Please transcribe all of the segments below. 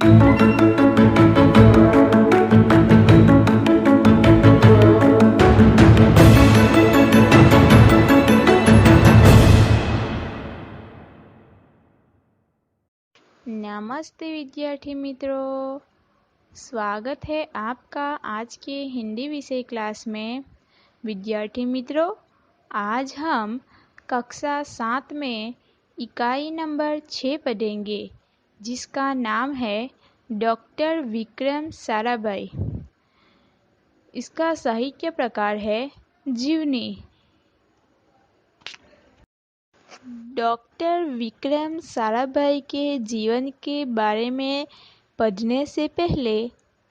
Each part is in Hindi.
नमस्ते विद्यार्थी मित्रों, स्वागत है आपका आज के हिंदी विषय क्लास में। विद्यार्थी मित्रों, आज हम कक्षा 7 में इकाई नंबर 6 पढ़ेंगे, जिसका नाम है डॉक्टर विक्रम साराभाई। इसका साहित्य प्रकार है जीवनी। डॉक्टर विक्रम साराभाई के जीवन के बारे में पढ़ने से पहले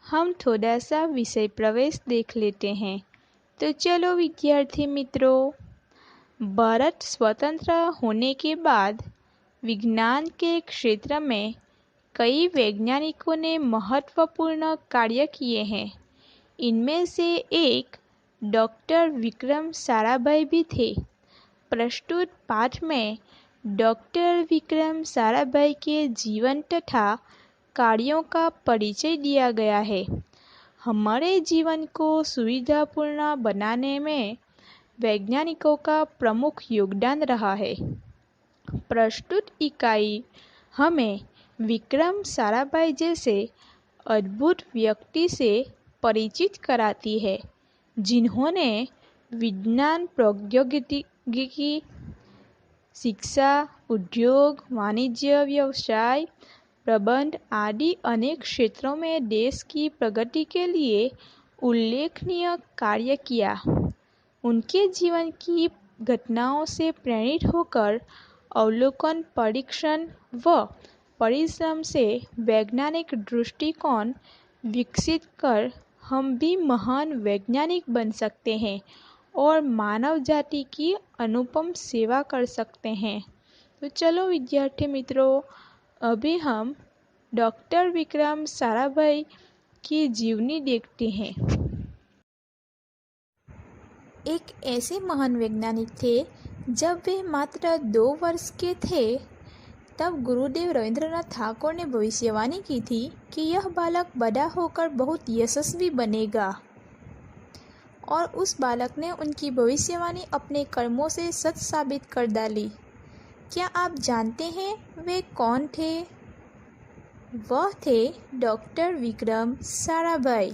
हम थोड़ा सा विषय प्रवेश देख लेते हैं। तो चलो विद्यार्थी मित्रों, भारत स्वतंत्र होने के बाद विज्ञान के क्षेत्र में कई वैज्ञानिकों ने महत्वपूर्ण कार्य किए हैं। इनमें से एक डॉक्टर विक्रम साराभाई भी थे। प्रस्तुत पाठ में डॉक्टर विक्रम साराभाई के जीवन तथा कार्यों का परिचय दिया गया है। हमारे जीवन को सुविधापूर्ण बनाने में वैज्ञानिकों का प्रमुख योगदान रहा है। प्रस्तुत इकाई हमें विक्रम साराभाई जैसे अद्भुत व्यक्ति से परिचित कराती है, जिन्होंने विज्ञान, प्रौद्योगिकी, शिक्षा, उद्योग, वाणिज्य, व्यवसाय, प्रबंध आदि अनेक क्षेत्रों में देश की प्रगति के लिए उल्लेखनीय कार्य किया। उनके जीवन की घटनाओं से प्रेरित होकर अवलोकन, परीक्षण व परिश्रम से वैज्ञानिक दृष्टिकोण विकसित कर हम भी महान वैज्ञानिक बन सकते हैं और मानव जाति की अनुपम सेवा कर सकते हैं। तो चलो विद्यार्थी मित्रों, अभी हम डॉक्टर विक्रम साराभाई की जीवनी देखते हैं। एक ऐसे महान वैज्ञानिक थे, जब वे मात्र 2 वर्ष के थे तब गुरुदेव रविंद्रनाथ ठाकुर ने भविष्यवाणी की थी कि यह बालक बड़ा होकर बहुत यशस्वी बनेगा, और उस बालक ने उनकी भविष्यवाणी अपने कर्मों से सच साबित कर डाली। क्या आप जानते हैं वे कौन थे? वह थे डॉक्टर विक्रम साराभाई।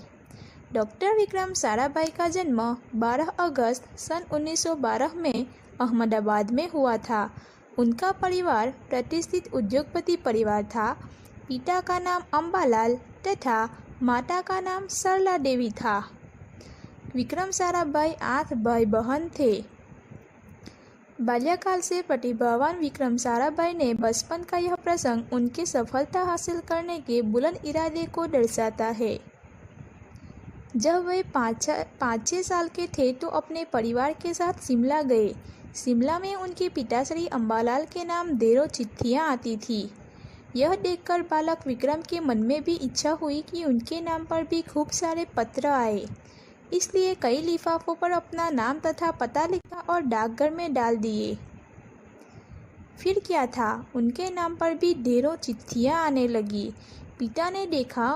डॉक्टर विक्रम साराभाई का जन्म 12 अगस्त सन 1912 में अहमदाबाद में हुआ था। उनका परिवार प्रतिष्ठित उद्योगपति परिवार था। पिता का नाम अंबालाल तथा माता का नाम सरला देवी था। विक्रम साराभाई 8 भाई बहन थे। बाल्यकाल से प्रतिभावान विक्रम साराभाई ने बचपन का यह प्रसंग उनके सफलता हासिल करने के बुलंद इरादे को दर्शाता है। जब वे 5-6 साल के थे तो अपने परिवार के साथ शिमला गए। शिमला में उनके पिताश्री अंबालाल के नाम ढेरों चिट्ठियाँ आती थी। यह देखकर बालक विक्रम के मन में भी इच्छा हुई कि उनके नाम पर भी खूब सारे पत्र आए। इसलिए कई लिफाफों पर अपना नाम तथा पता लिखा और डाकघर में डाल दिए। फिर क्या था, उनके नाम पर भी ढेरों चिट्ठियाँ आने लगी। पिता ने देखा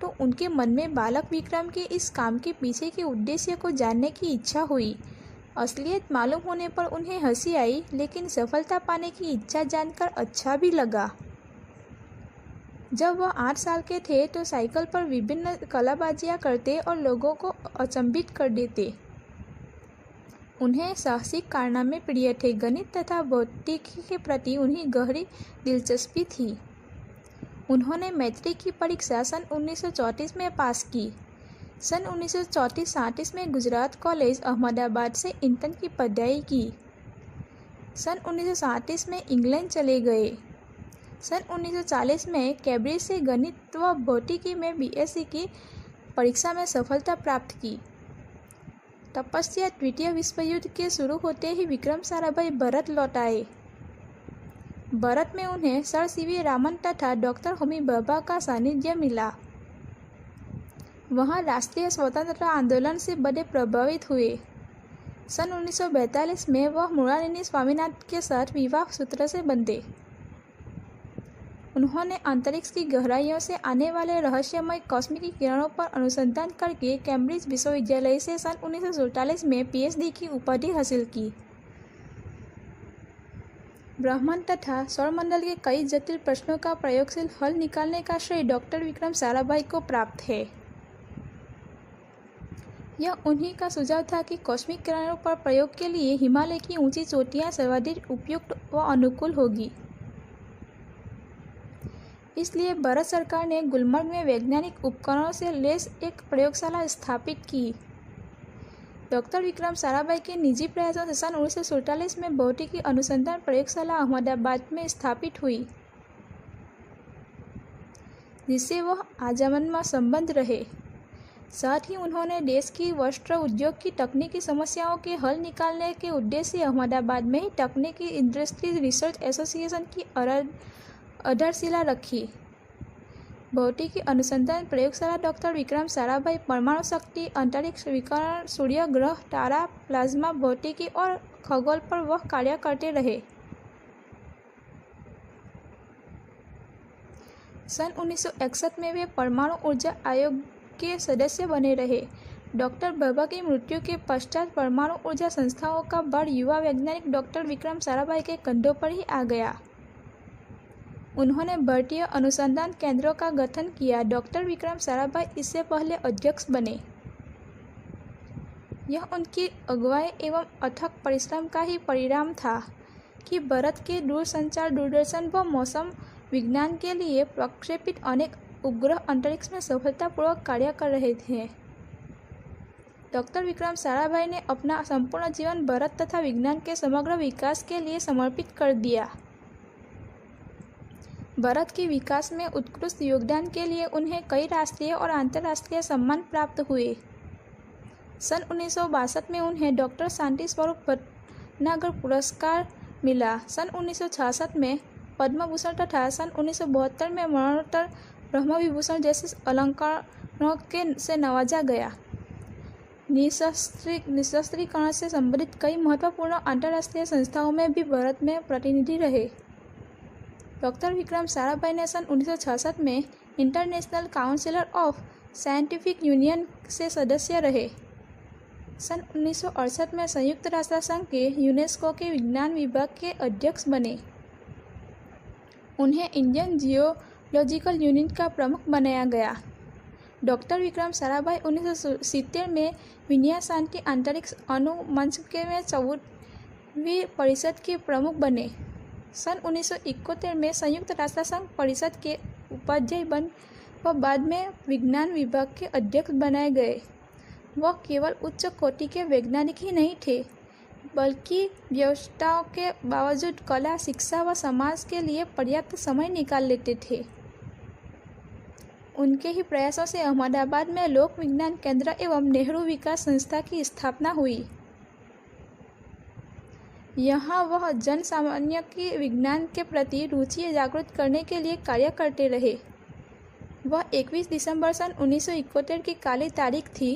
तो उनके मन में बालक विक्रम के इस काम के पीछे के उद्देश्य को जानने की इच्छा हुई। असलियत मालूम होने पर उन्हें हंसी आई, लेकिन सफलता पाने की इच्छा जानकर अच्छा भी लगा। जब वह 8 साल के थे तो साइकिल पर विभिन्न कलाबाजियां करते और लोगों को अचंभित कर देते। उन्हें साहसिक कारनामे प्रिय थे। गणित तथा भौतिकी के प्रति उन्हें गहरी दिलचस्पी थी। उन्होंने मैट्रिक की परीक्षा सन 1934 में पास की। सन 1934-37 में गुजरात कॉलेज अहमदाबाद से इंटर की पढ़ाई की। सन 1937 में इंग्लैंड चले गए। सन 1940 में कैम्ब्रिज से गणित व भौतिकी में बीएससी की परीक्षा में सफलता प्राप्त की। तपस्या द्वितीय विश्व युद्ध के शुरू होते ही विक्रम साराभाई भारत लौट आए। भारत में उन्हें सर सीवी रामन तथा डॉक्टर होमी भाभा का सानिध्य मिला। वहाँ राष्ट्रीय स्वतंत्रता आंदोलन से बड़े प्रभावित हुए। सन 1942 में वह मृणालिनी स्वामीनाथन के साथ विवाह सूत्र से बंधे। उन्होंने अंतरिक्ष की गहराइयों से आने वाले रहस्यमय कॉस्मिक किरणों पर अनुसंधान करके कैम्ब्रिज विश्वविद्यालय से सन 1947 में पीएचडी की उपाधि हासिल की। ब्रह्मांड तथा सौरमंडल के कई जटिल प्रश्नों का प्रयोगशील हल निकालने का श्रेय डॉक्टर विक्रम साराभाई को प्राप्त है। यह उन्हीं का सुझाव था कि कॉस्मिक किरणों पर प्रयोग के लिए हिमालय की ऊंची चोटियां सर्वाधिक उपयुक्त व अनुकूल होगी। इसलिए भारत सरकार ने गुलमर्ग में वैज्ञानिक उपकरणों से लैस एक प्रयोगशाला स्थापित की। डॉक्टर विक्रम साराभाई के निजी प्रयासों से सन 1947 में भौतिकी अनुसंधान प्रयोगशाला अहमदाबाद में स्थापित हुई, जिससे वह आजीवन संबंध रहे। साथ ही उन्होंने देश की वस्त्र उद्योग की तकनीकी समस्याओं के हल निकालने के उद्देश्य से अहमदाबाद में ही तकनीकी इंडस्ट्री रिसर्च एसोसिएशन की आधारशिला रखी। भौतिकी अनुसंधान प्रयोगशाला डॉक्टर विक्रम साराभाई परमाणु शक्ति, अंतरिक्ष विकिरण, सूर्य, ग्रह, तारा, प्लाज्मा भौतिकी और खगोल पर वह कार्य करते रहे। सन 1961 में वे परमाणु ऊर्जा आयोग के सदस्य बने रहे। डॉक्टर भाभा की मृत्यु के पश्चात परमाणु ऊर्जा संस्थाओं का भार युवा वैज्ञानिक डॉक्टर विक्रम साराभाई के कंधों पर ही आ गया। उन्होंने भारतीय अनुसंधान केंद्रों का गठन किया। डॉक्टर विक्रम साराभाई इससे पहले अध्यक्ष बने। यह उनकी अगुवाई एवं अथक परिश्रम का ही परिणाम था कि भारत के दूरसंचार, दूरदर्शन व मौसम विज्ञान के लिए प्रक्षेपित अनेक उपग्रह अंतरिक्ष में सफलतापूर्वक कार्य कर रहे थे। डॉक्टर विक्रम साराभाई ने अपना संपूर्ण जीवन भारत तथा विज्ञान के समग्र विकास के लिए समर्पित कर दिया। भारत के विकास में उत्कृष्ट योगदान के लिए उन्हें कई राष्ट्रीय और अंतर्राष्ट्रीय सम्मान प्राप्त हुए। सन 1962 में उन्हें डॉक्टर शांति स्वरूप भटनागर पुरस्कार मिला। सन 1966 में पद्म भूषण तथा सन 1972 में मरणोत्तर ब्रह्म विभूषण जैसे अलंकारों से नवाजा गया। निशस्त्रीकरण से संबंधित कई महत्वपूर्ण अंतर्राष्ट्रीय संस्थाओं में भी भारत में प्रतिनिधि रहे। डॉक्टर विक्रम साराभाई ने सन 1966 में international councillor of scientific union से सदस्य रहे। सन 1968 में संयुक्त राष्ट्र संघ के यूनेस्को के विज्ञान विभाग के अध्यक्ष बने। उन्हें इंडियन जियोलॉजिकल यूनियन का प्रमुख बनाया गया। डॉक्टर विक्रम साराभाई 1970 में विनया शांति अंतरिक्ष अनुमंच में 14वीं परिषद के प्रमुख बने। सन 1971 में संयुक्त राष्ट्र संघ परिषद के उपाध्याय बन व बाद में विज्ञान विभाग के अध्यक्ष बनाए गए। वह केवल उच्च कोटि के वैज्ञानिक ही नहीं थे, बल्कि व्यस्तताओं के बावजूद कला, शिक्षा व समाज के लिए पर्याप्त समय निकाल लेते थे। उनके ही प्रयासों से अहमदाबाद में लोक विज्ञान केंद्र एवं नेहरू विकास संस्था की स्थापना हुई। यहाँ वह जन सामान्य की विज्ञान के प्रति रुचि जागृत करने के लिए कार्य करते रहे। वह 21 दिसंबर सन 1971 की काली तारीख थी।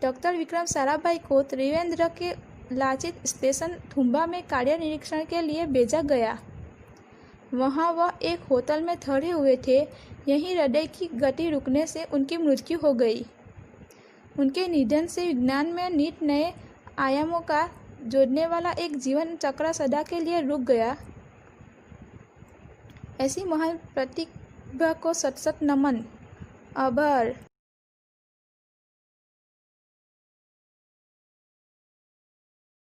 डॉक्टर विक्रम साराभाई को त्रिवेंद्र के लाचित स्टेशन थुम्बा में कार्य निरीक्षण के लिए भेजा गया। वहाँ वह एक होटल में ठहरे हुए थे। यहीं हृदय की गति रुकने से उनकी मृत्यु हो गई। उनके निधन से विज्ञान में नित नए आयामों का जोड़ने वाला एक जीवन चक्र सदा के लिए रुक गया। ऐसी महान प्रतिभा को सत सत नमन। आभार।